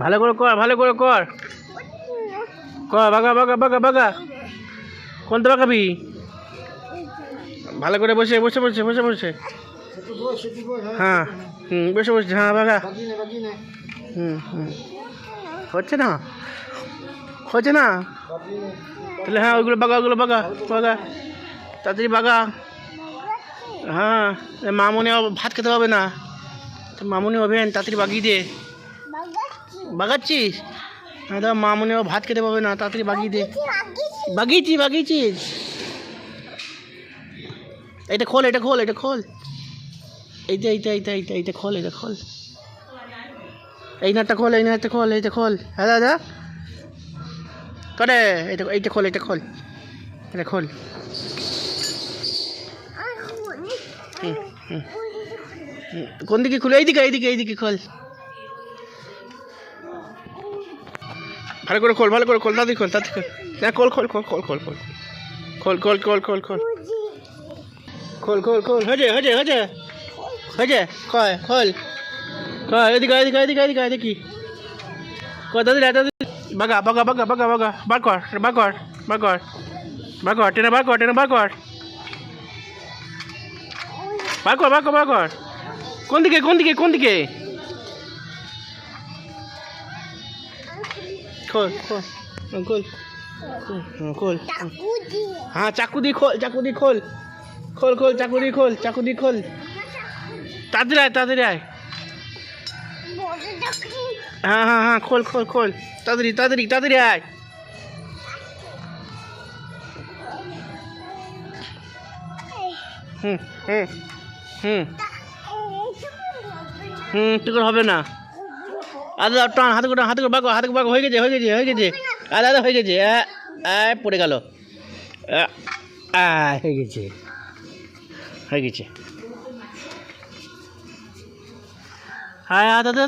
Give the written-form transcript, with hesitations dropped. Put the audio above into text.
ভালো করে কর, ভালো করে কর। কর, বাগা বাগা বাগা বাগা। কোনটা বাগাবি? ভালো করে বসে বসে বসে বসে বসে। হ্যাঁ বসে বসে, হ্যাঁ বাগা। হচ্ছে না, হচ্ছে না তাহলে? হ্যাঁ ওইগুলো বাগা, ওগুলো বাগা বাগা, তাড়াতাড়ি বাগা। হ্যাঁ মামুনি ভাত খেতে হবে না, মামুনি হবেন, তাড়াতাড়ি বাগিয়ে দে। বাগাচ্ছিস? হ্যাঁ তো মামুনি ভাত খেতে পাবে না, তাড়াতাড়ি বাগিয়ে দে। বাগিয়েছি বাগিয়েছিস? এটা খোল, এটা খোল, এটা খোল। এইটা এইটা এইটা এইটা এইটা খোল, এটা খোল। এই নাটটা খোল, এই নাটটা খোল, এইটা খোল। হ্যাঁ দাদা করে এইটা, এইটা খোল, এটা খোল, এটা খোল। কোন দিকে খুলে? এইদিকে এইদিকে এইদিকে খোল। ভালো করে খোল, ভালো করে খোল, তাড়াতাড়ি খোল, তাড়াতাড়ি খোল। হ্যাঁ খোল খোল খোল খোল খোল খোল খোল খোল খোল খোল খোল খোল খোল খোল। হয়েছে হয়েছে হয়েছে হয়েছে। কয় খোল, কয় এদিকে এদিকে এদিকে এদিকে দেখি। কয় দাদি দাদি বাগা বাগা বাগা বাগা বাগা। বার কর, বার কর, বার কর, বার কর, টেনে বার কর, টেনে বার কর, বার কর, বার কর, বার কর। কোন দিকে কোন দিকে কোন দিকে? খোল খোল খোল খোল। হ্যাঁ চাকু দিয়ে খোল, চাকু দিয়ে খোল, খোল খোল, চাকু দিয়ে খোল, চাকু দিয়ে খোল। তাড়াতাড়ি আয়, তাড়াতাড়ি আয়। হ্যাঁ হ্যাঁ হ্যাঁ খোল খোল খোল, তাড়াতাড়ি তাড়াতাড়ি তাড়াতাড়ি আয়। হুম হুম হুম টিকট হবে না। আদা টান, হাতে করে হাতে করে বাগো, হাতে বাগো। হয়ে গেছে হয়ে গেছে হয়ে গেছে। আদা আদা হয়ে গেছে। পড়ে গেল। হয়ে গেছে হয়ে গেছে। হ্যাঁ দাদা